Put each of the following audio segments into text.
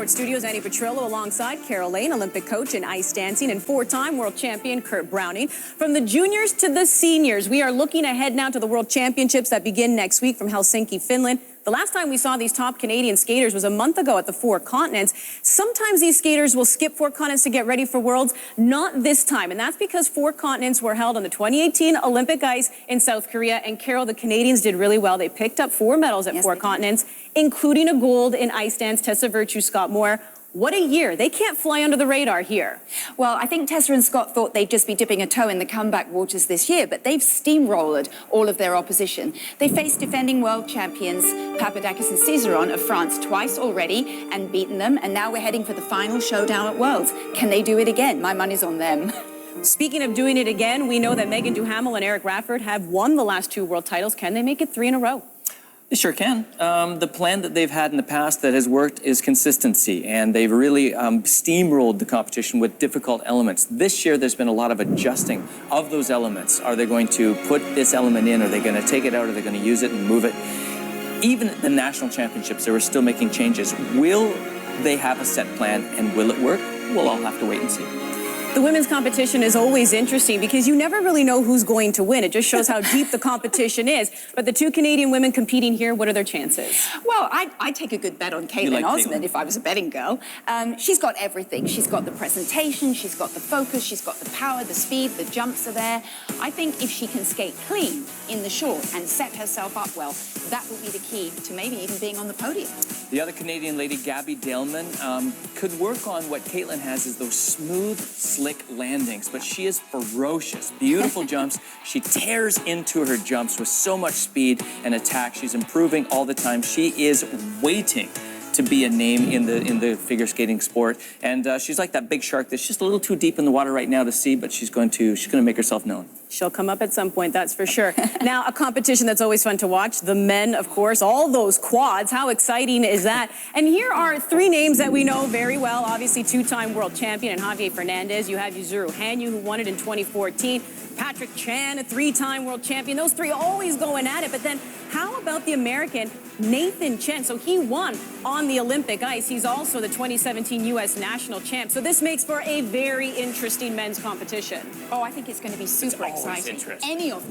Studios, Annie Petrillo alongside Carol Lane, Olympic coach in ice dancing, and four-time world champion Kurt Browning. From the juniors to the seniors, we are looking ahead now to the World Championships that begin next week from Helsinki, Finland. The last time we saw these top Canadian skaters was a month ago at the Four Continents. Sometimes these skaters will skip Four Continents to get ready for Worlds. Not this time, and that's because Four Continents were held on the 2018 Olympic ice in South Korea. And Carol, the Canadians did really well. They picked up 4 medals at Four Continents, including a gold in ice dance. Tessa Virtue, Scott Moore. What a year. They can't fly under the radar here. Well, I think Tessa and Scott thought they'd just be dipping a toe in the comeback waters this year, but they've steamrolled all of their opposition. They faced defending world champions Papadakis and Cizeron of France twice already and beaten them, and now we're heading for the final showdown at Worlds. Can they do it again? My money's on them. Speaking of doing it again, we know that Megan Duhamel and Eric Radford have won the last 2 world titles. Can they make it 3 in a row? They sure can. The plan that they've had in the past that has worked is consistency, and they've really steamrolled the competition with difficult elements. This year, there's been a lot of adjusting of those elements. Are they going to put this element in? Are they going to take it out? Are they going to use it and move it? Even at the national championships, they were still making changes. Will they have a set plan, and will it work? We'll all have to wait and see. The women's competition is always interesting because you never really know who's going to win. It just shows how deep the competition is. But the 2 Canadian women competing here, what are their chances? Well, I'd take a good bet on Caitlin Osmond if I was a betting girl. She's got everything. She's got the presentation, she's got the focus, she's got the power, the speed, the jumps are there. I think if she can skate clean in the short and set herself up well, that will be the key to maybe even being on the podium. The other Canadian lady, Gabby Daleman, could work on what Caitlin has, is those smooth, slick landings, but she is ferocious. Beautiful jumps. She tears into her jumps with so much speed and attack. She's improving all the time. She is waiting to be a name in the figure skating sport, and she's like that big shark that's just a little too deep in the water right now to see, but she's going to make herself known. She'll come up at some point, that's for sure. Now, a competition that's always fun to watch, the men, of course, all those quads. How exciting is that? And here are 3 names that we know very well. Obviously, 2-time world champion and Javier Fernandez. You have Yuzuru Hanyu, who won it in 2014. Patrick Chan, a 3-time world champion. Those 3 always going at it. But then how about the American Nathan Chen? So he won on the Olympic ice. He's also the 2017 U.S. national champ. So this makes for a very interesting men's competition. Oh, I think it's going to be super exciting. Any of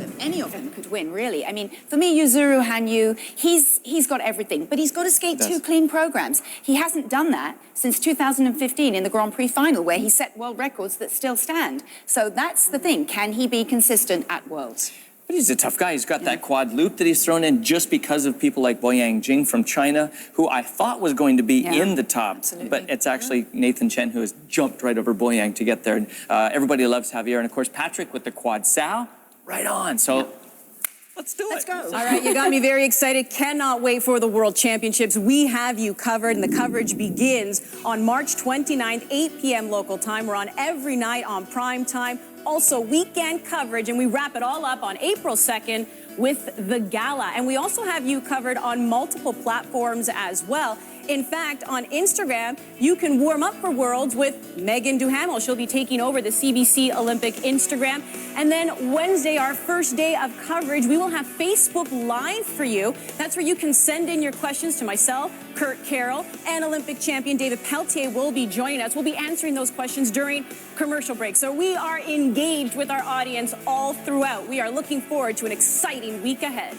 them could win, really. I mean, for me, Yuzuru Hanyu, he's got everything, but he's got to skate 2 clean programs. He hasn't done that since 2015 in the Grand Prix final, where he set world records that still stand. So that's the thing. Can he be consistent at Worlds? But he's a tough guy. He's got that quad loop that he's thrown in just because of people like Boyang Jing from China, who I thought was going to be in the top. Absolutely. But it's actually Nathan Chen who has jumped right over Boyang to get there. And everybody loves Javier. And, of course, Patrick with the quad sow, right on. So let's do it. Let's go. All right, you got me very excited. Cannot wait for the World Championships. We have you covered, and the coverage begins on March 29th, 8 p.m. local time. We're on every night on prime time. Also weekend coverage, and we wrap it all up on April 2nd with the gala. And we also have you covered on multiple platforms as well. In fact, on Instagram, you can warm up for Worlds with Megan Duhamel. She'll be taking over the CBC Olympic Instagram. And then Wednesday, our first day of coverage, we will have Facebook Live for you. That's where you can send in your questions to myself, Kurt Carroll, and Olympic champion David Pelletier will be joining us. We'll be answering those questions during commercial break. So we are engaged with our audience all throughout. We are looking forward to an exciting week ahead.